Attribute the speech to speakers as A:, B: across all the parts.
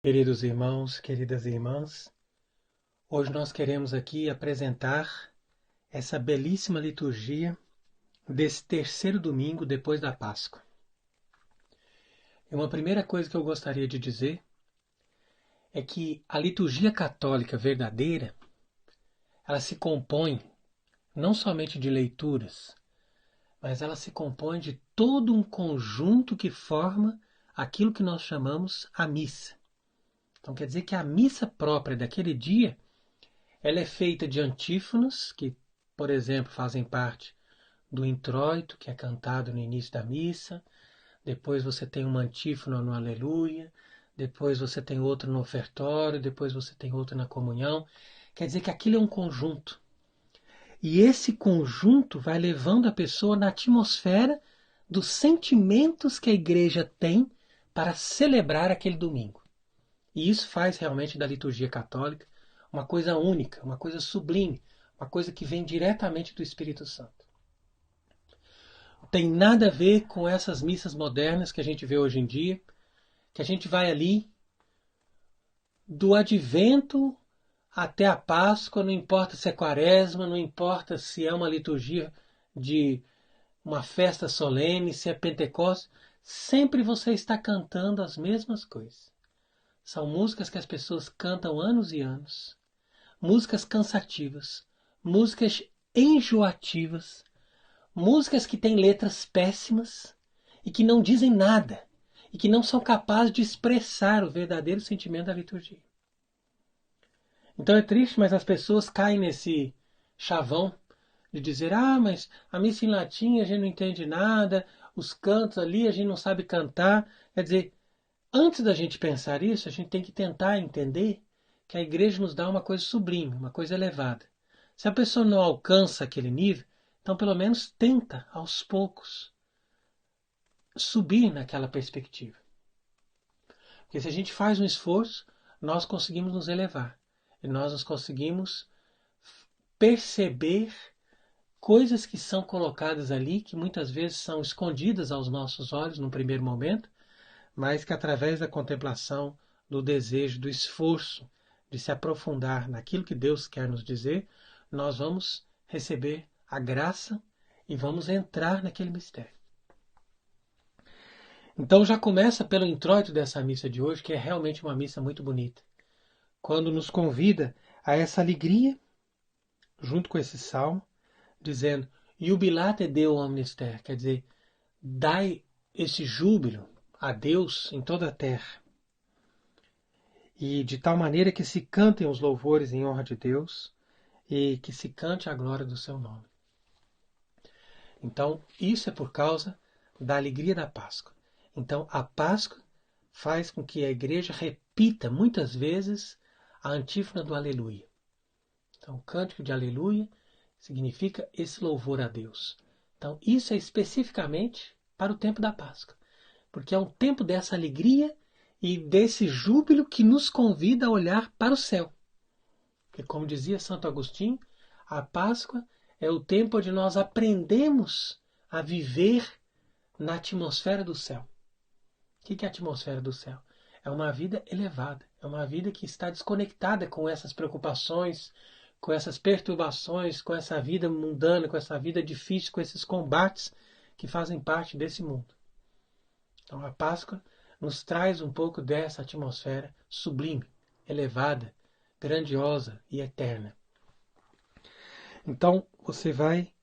A: Queridos irmãos, queridas irmãs, hoje nós queremos aqui apresentar essa belíssima liturgia desse terceiro domingo depois da Páscoa. E uma primeira coisa que eu gostaria de dizer é que a liturgia católica verdadeira, ela se compõe não somente de leituras, mas ela se compõe de todo um conjunto que forma aquilo que nós chamamos a missa. Então quer dizer que a missa própria daquele dia, ela é feita de antífonas, que, por exemplo, fazem parte do introito, que é cantado no início da missa. Depois você tem uma antífona no Aleluia. Depois você tem outra no ofertório. Depois você tem outra na comunhão. Quer dizer que aquilo é um conjunto. E esse conjunto vai levando a pessoa na atmosfera dos sentimentos que a igreja tem para celebrar aquele domingo. E isso faz realmente da liturgia católica uma coisa única, uma coisa sublime, uma coisa que vem diretamente do Espírito Santo. Não tem nada a ver com essas missas modernas que a gente vê hoje em dia, que a gente vai ali do advento até a Páscoa, não importa se é quaresma, não importa se é uma liturgia de uma festa solene, se é Pentecostes, sempre você está cantando as mesmas coisas. São músicas que as pessoas cantam anos e anos, músicas cansativas, músicas enjoativas, músicas que têm letras péssimas e que não dizem nada e que não são capazes de expressar o verdadeiro sentimento da liturgia. Então é triste, mas as pessoas caem nesse chavão de dizer: mas a missa em latim a gente não entende nada, os cantos ali a gente não sabe cantar. Quer dizer, antes da gente pensar isso, a gente tem que tentar entender que a igreja nos dá uma coisa sublime, uma coisa elevada. Se a pessoa não alcança aquele nível, então pelo menos tenta, aos poucos, subir naquela perspectiva. Porque se a gente faz um esforço, nós conseguimos nos elevar. E nós conseguimos perceber coisas que são colocadas ali, que muitas vezes são escondidas aos nossos olhos no primeiro momento, mas que através da contemplação, do desejo, do esforço de se aprofundar naquilo que Deus quer nos dizer, nós vamos receber a graça e vamos entrar naquele mistério. Então já começa pelo introito dessa missa de hoje, que é realmente uma missa muito bonita, quando nos convida a essa alegria, junto com esse salmo, dizendo: Jubilate Deo omnes terra, quer dizer, dai esse júbilo a Deus em toda a terra. E de tal maneira que se cantem os louvores em honra de Deus e que se cante a glória do seu nome. Então, isso é por causa da alegria da Páscoa. Então, a Páscoa faz com que a igreja repita muitas vezes a antífona do Aleluia. Então, o cântico de Aleluia significa esse louvor a Deus. Então, isso é especificamente para o tempo da Páscoa, porque é um tempo dessa alegria e desse júbilo que nos convida a olhar para o céu. Porque, como dizia Santo Agostinho, a Páscoa é o tempo onde nós aprendemos a viver na atmosfera do céu. O que é a atmosfera do céu? É uma vida elevada, é uma vida que está desconectada com essas preocupações, com essas perturbações, com essa vida mundana, com essa vida difícil, com esses combates que fazem parte desse mundo. Então a Páscoa nos traz um pouco dessa atmosfera sublime, elevada, grandiosa e eterna. Então você vai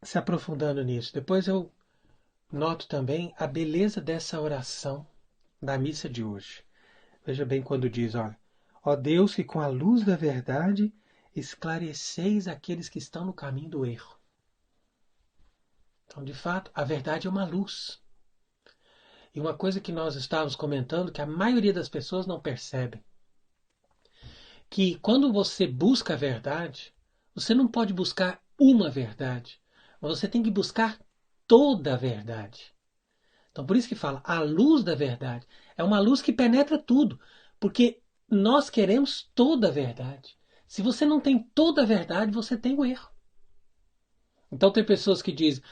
A: se aprofundando nisso. Depois eu noto também a beleza dessa oração da missa de hoje. Veja bem quando diz: ó Deus, que com a luz da verdade esclareceis aqueles que estão no caminho do erro. Então, de fato, a verdade é uma luz. E uma coisa que nós estávamos comentando, que a maioria das pessoas não percebem, que quando você busca a verdade, você não pode buscar uma verdade, mas você tem que buscar toda a verdade. Então, por isso que fala, a luz da verdade. É uma luz que penetra tudo, porque nós queremos toda a verdade. Se você não tem toda a verdade, você tem o erro. Então tem pessoas que dizem: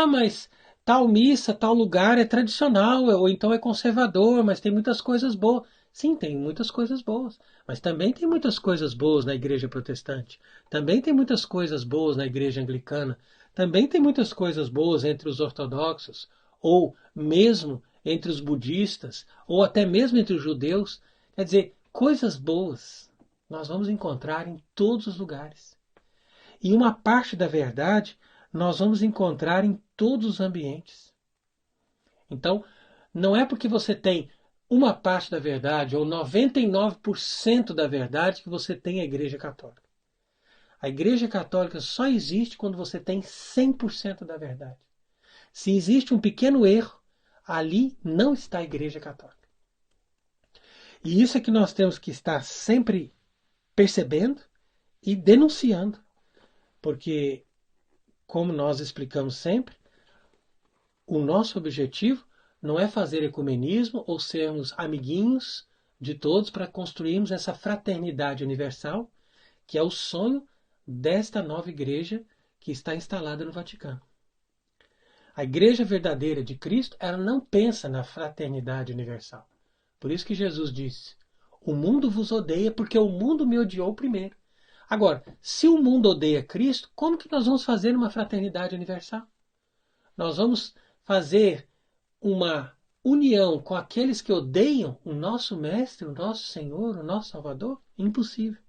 A: mas tal missa, tal lugar é tradicional, ou então é conservador, mas tem muitas coisas boas. Sim, tem muitas coisas boas, mas também tem muitas coisas boas na igreja protestante. Também tem muitas coisas boas na igreja anglicana. Também tem muitas coisas boas entre os ortodoxos, ou mesmo entre os budistas, ou até mesmo entre os judeus. Quer dizer, coisas boas nós vamos encontrar em todos os lugares. E uma parte da verdade nós vamos encontrar em todos os ambientes. Então, não é porque você tem uma parte da verdade ou 99% da verdade que você tem a Igreja Católica. A Igreja Católica só existe quando você tem 100% da verdade. Se existe um pequeno erro, ali não está a Igreja Católica. E isso é que nós temos que estar sempre percebendo e denunciando. Porque, como nós explicamos sempre, o nosso objetivo não é fazer ecumenismo ou sermos amiguinhos de todos para construirmos essa fraternidade universal, que é o sonho desta nova igreja que está instalada no Vaticano. A igreja verdadeira de Cristo, ela não pensa na fraternidade universal. Por isso que Jesus disse: o mundo vos odeia porque o mundo me odiou primeiro. Agora, se o mundo odeia Cristo, como que nós vamos fazer uma fraternidade universal? Nós vamos fazer uma união com aqueles que odeiam o nosso Mestre, o nosso Senhor, o nosso Salvador? Impossível.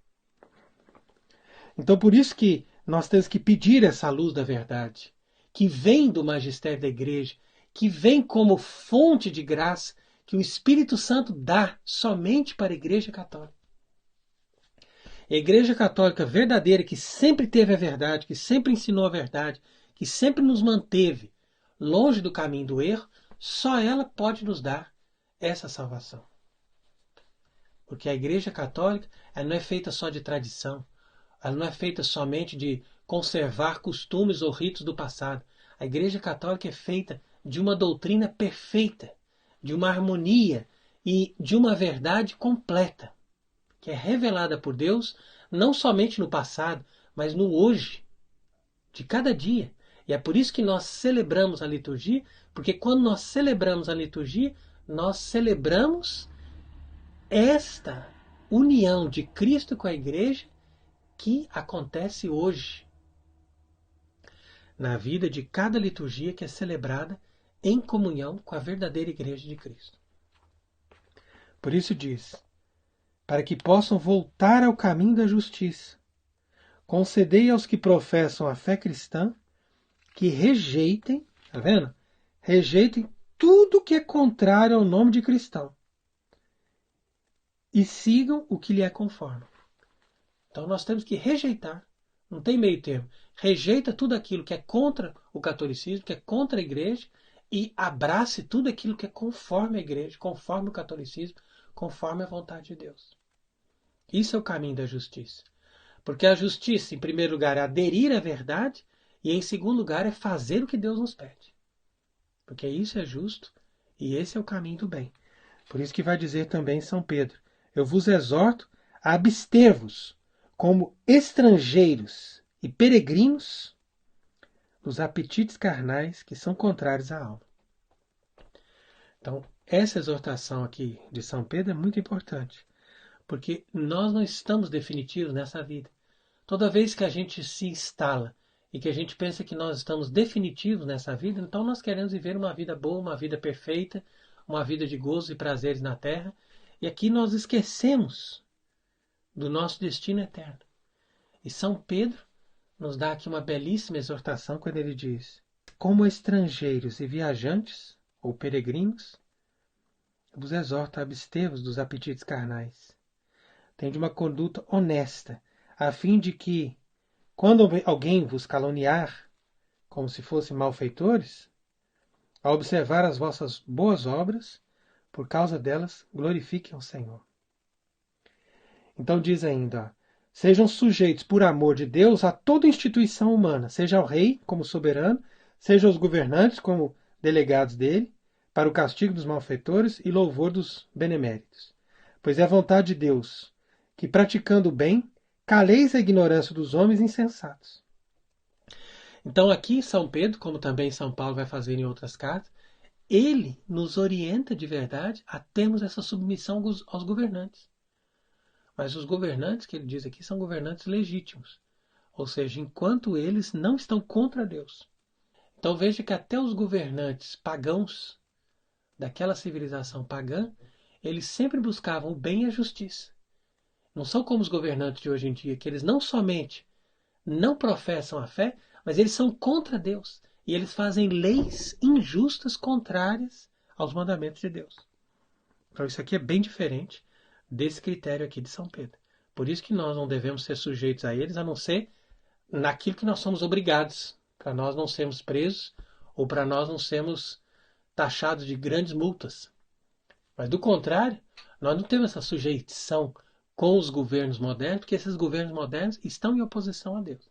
A: Então, por isso que nós temos que pedir essa luz da verdade, que vem do magistério da igreja, que vem como fonte de graça, que o Espírito Santo dá somente para a Igreja Católica. A Igreja Católica verdadeira, que sempre teve a verdade, que sempre ensinou a verdade, que sempre nos manteve longe do caminho do erro, só ela pode nos dar essa salvação. Porque a Igreja Católica, ela não é feita só de tradição, ela não é feita somente de conservar costumes ou ritos do passado. A Igreja Católica é feita de uma doutrina perfeita, de uma harmonia e de uma verdade completa, que é revelada por Deus não somente no passado, mas no hoje, de cada dia. E é por isso que nós celebramos a liturgia, porque quando nós celebramos a liturgia, nós celebramos esta união de Cristo com a igreja que acontece hoje, na vida de cada liturgia que é celebrada em comunhão com a verdadeira igreja de Cristo. Por isso diz: para que possam voltar ao caminho da justiça, concedei aos que professam a fé cristã que rejeitem, tá vendo? Rejeitem tudo que é contrário ao nome de cristão e sigam o que lhe é conforme. Então nós temos que rejeitar, não tem meio termo. Rejeita tudo aquilo que é contra o catolicismo, que é contra a igreja, e abrace tudo aquilo que é conforme a igreja, conforme o catolicismo, conforme a vontade de Deus. Isso é o caminho da justiça. Porque a justiça, em primeiro lugar, é aderir à verdade, e em segundo lugar é fazer o que Deus nos pede. Porque isso é justo e esse é o caminho do bem. Por isso que vai dizer também São Pedro: eu vos exorto a abster-vos como estrangeiros e peregrinos dos apetites carnais que são contrários à alma. Então, essa exortação aqui de São Pedro é muito importante, porque nós não estamos definitivos nessa vida. Toda vez que a gente se instala e que a gente pensa que nós estamos definitivos nessa vida, então nós queremos viver uma vida boa, uma vida perfeita, uma vida de gozos e prazeres na terra, e aqui nós esquecemos do nosso destino eterno. E São Pedro nos dá aqui uma belíssima exortação quando ele diz: como estrangeiros e viajantes, ou peregrinos, vos exorto a abster-vos dos apetites carnais. Tende uma conduta honesta, a fim de que, quando alguém vos caluniar, como se fossem malfeitores, ao observar as vossas boas obras, por causa delas, glorifiquem ao Senhor. Então diz ainda: sejam sujeitos por amor de Deus a toda instituição humana, seja o rei como soberano, seja os governantes como delegados dele, para o castigo dos malfeitores e louvor dos beneméritos. Pois é a vontade de Deus que, praticando o bem, caleis a ignorância dos homens insensatos. Então aqui São Pedro, como também São Paulo vai fazer em outras cartas, ele nos orienta de verdade a termos essa submissão aos governantes. Mas os governantes que ele diz aqui são governantes legítimos. Ou seja, enquanto eles não estão contra Deus. Então veja que até os governantes pagãos daquela civilização pagã, eles sempre buscavam o bem e a justiça. Não são como os governantes de hoje em dia, que eles não somente não professam a fé, mas eles são contra Deus. E eles fazem leis injustas contrárias aos mandamentos de Deus. Então isso aqui é bem diferente desse critério aqui de São Pedro. Por isso que nós não devemos ser sujeitos a eles, a não ser naquilo que nós somos obrigados, para nós não sermos presos ou para nós não sermos taxados de grandes multas. Mas do contrário, nós não temos essa sujeição com os governos modernos, porque esses governos modernos estão em oposição a Deus.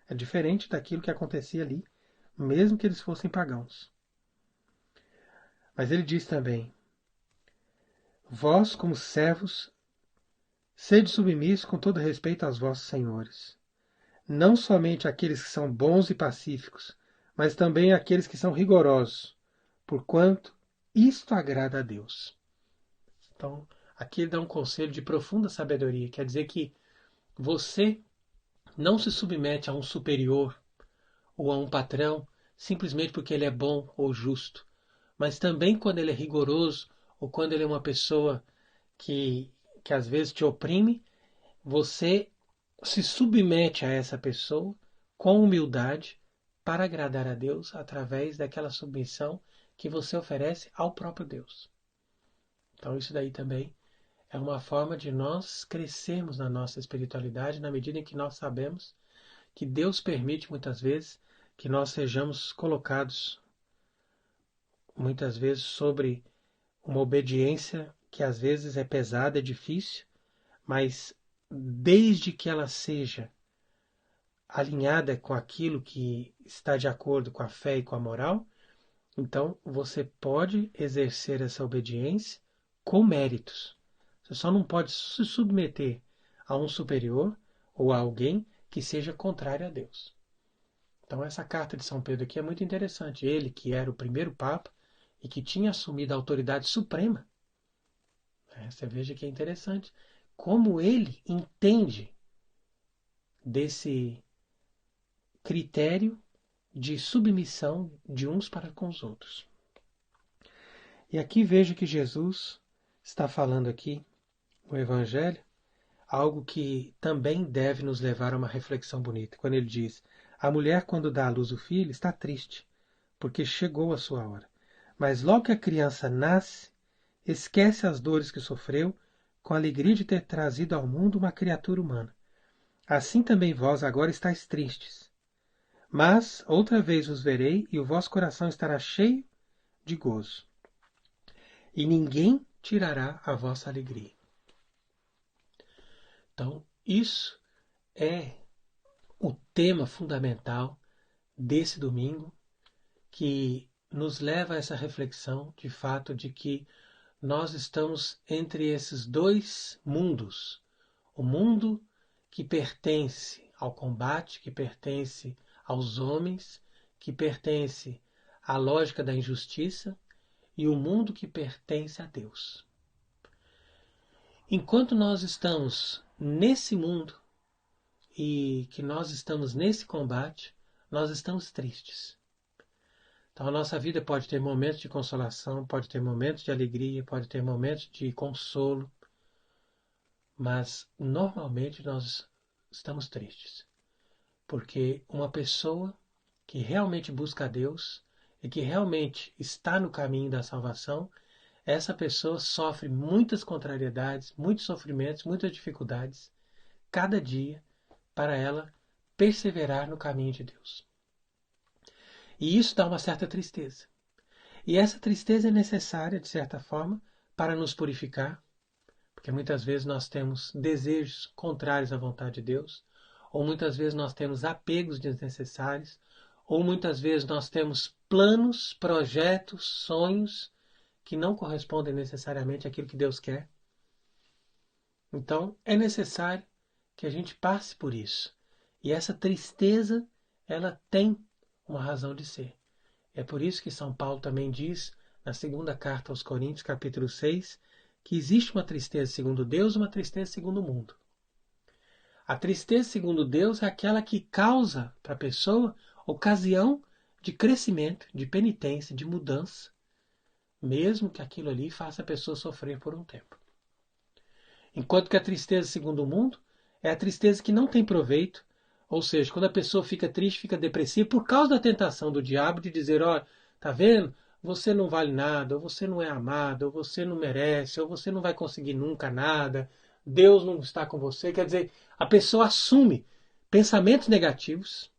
A: É diferente daquilo que acontecia ali, mesmo que eles fossem pagãos. Mas ele diz também: vós, como servos, sede submissos com todo respeito aos vossos senhores, não somente aqueles que são bons e pacíficos, mas também aqueles que são rigorosos, porquanto isto agrada a Deus. Então, aqui ele dá um conselho de profunda sabedoria, quer dizer que você não se submete a um superior ou a um patrão simplesmente porque ele é bom ou justo, mas também quando ele é rigoroso ou quando ele é uma pessoa que às vezes te oprime, você se submete a essa pessoa com humildade para agradar a Deus através daquela submissão que você oferece ao próprio Deus. Então isso daí também é uma forma de nós crescermos na nossa espiritualidade na medida em que nós sabemos que Deus permite muitas vezes que nós sejamos colocados muitas vezes sobre uma obediência que às vezes é pesada, é difícil, mas desde que ela seja alinhada com aquilo que está de acordo com a fé e com a moral, então você pode exercer essa obediência com méritos. Você só não pode se submeter a um superior ou a alguém que seja contrário a Deus. Então essa carta de São Pedro aqui é muito interessante. Ele, que era o primeiro Papa e que tinha assumido a autoridade suprema, você veja que é interessante como ele entende desse critério de submissão de uns para com os outros. E aqui vejo que Jesus está falando aqui no Evangelho algo que também deve nos levar a uma reflexão bonita. Quando ele diz: a mulher, quando dá à luz o filho, está triste, porque chegou a sua hora. Mas logo que a criança nasce, esquece as dores que sofreu, com a alegria de ter trazido ao mundo uma criatura humana. Assim também vós agora estáis tristes. Mas outra vez os verei, e o vosso coração estará cheio de gozo. E ninguém tirará a vossa alegria. Então, isso é o tema fundamental desse domingo, que nos leva a essa reflexão de fato de que nós estamos entre esses dois mundos. O mundo que pertence ao combate, que pertence aos homens, que pertence à lógica da injustiça, e o mundo que pertence a Deus. Enquanto nós estamos nesse mundo e que nós estamos nesse combate, nós estamos tristes. Então a nossa vida pode ter momentos de consolação, pode ter momentos de alegria, pode ter momentos de consolo, mas normalmente nós estamos tristes. Porque uma pessoa que realmente busca a Deus e que realmente está no caminho da salvação, essa pessoa sofre muitas contrariedades, muitos sofrimentos, muitas dificuldades, cada dia, para ela perseverar no caminho de Deus. E isso dá uma certa tristeza. E essa tristeza é necessária, de certa forma, para nos purificar, porque muitas vezes nós temos desejos contrários à vontade de Deus, ou muitas vezes nós temos apegos desnecessários, ou muitas vezes nós temos planos, projetos, sonhos que não correspondem necessariamente àquilo que Deus quer. Então, é necessário que a gente passe por isso. E essa tristeza, ela tem uma razão de ser. É por isso que São Paulo também diz na segunda carta aos Coríntios, capítulo 6, que existe uma tristeza segundo Deus e uma tristeza segundo o mundo. A tristeza segundo Deus é aquela que causa para a pessoa ocasião de crescimento, de penitência, de mudança, mesmo que aquilo ali faça a pessoa sofrer por um tempo. Enquanto que a tristeza segundo o mundo é a tristeza que não tem proveito, ou seja, quando a pessoa fica triste, fica depressiva por causa da tentação do diabo de dizer, olha, tá vendo? Você não vale nada, ou você não é amado, ou você não merece, ou você não vai conseguir nunca nada, Deus não está com você. Quer dizer, a pessoa assume pensamentos negativos,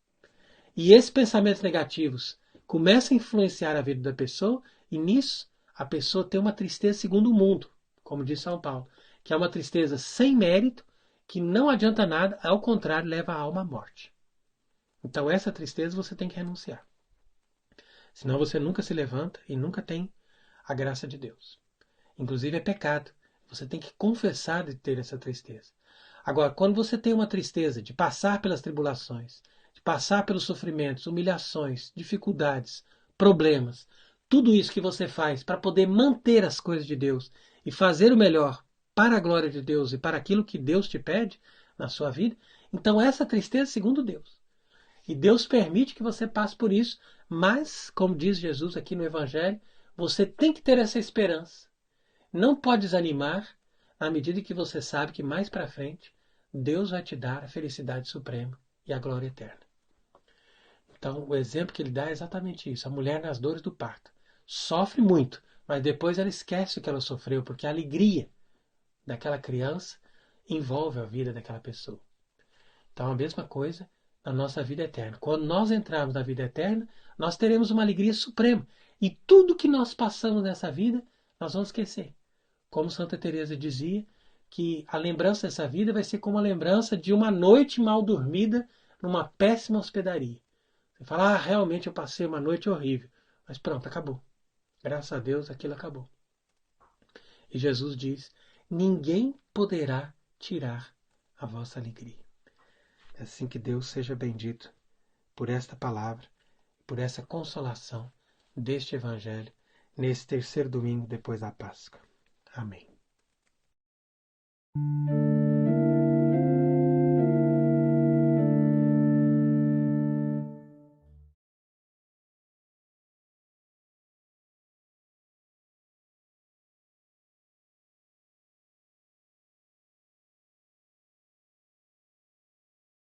A: e esses pensamentos negativos começam a influenciar a vida da pessoa, e nisso a pessoa tem uma tristeza segundo o mundo, como diz São Paulo, que é uma tristeza sem mérito, que não adianta nada, ao contrário, leva a alma à morte. Então essa tristeza você tem que renunciar. Senão você nunca se levanta e nunca tem a graça de Deus. Inclusive é pecado. Você tem que confessar de ter essa tristeza. Agora, quando você tem uma tristeza de passar pelas tribulações, de passar pelos sofrimentos, humilhações, dificuldades, problemas, tudo isso que você faz para poder manter as coisas de Deus e fazer o melhor para a glória de Deus e para aquilo que Deus te pede na sua vida, então essa tristeza é segundo Deus. E Deus permite que você passe por isso, mas, como diz Jesus aqui no Evangelho, você tem que ter essa esperança. Não pode desanimar na medida que você sabe que mais para frente Deus vai te dar a felicidade suprema e a glória eterna. Então, o exemplo que ele dá é exatamente isso. A mulher nas dores do parto sofre muito, mas depois ela esquece o que ela sofreu, porque a alegria daquela criança envolve a vida daquela pessoa. Então, a mesma coisa na nossa vida eterna. Quando nós entrarmos na vida eterna, nós teremos uma alegria suprema. E tudo que nós passamos nessa vida, nós vamos esquecer. Como Santa Teresa dizia, que a lembrança dessa vida vai ser como a lembrança de uma noite mal dormida numa péssima hospedaria. Você fala, realmente eu passei uma noite horrível. Mas pronto, acabou. Graças a Deus aquilo acabou. E Jesus diz, ninguém poderá tirar a vossa alegria. É assim que Deus seja bendito por esta palavra, por essa consolação deste Evangelho, nesse terceiro domingo depois da Páscoa. Amém.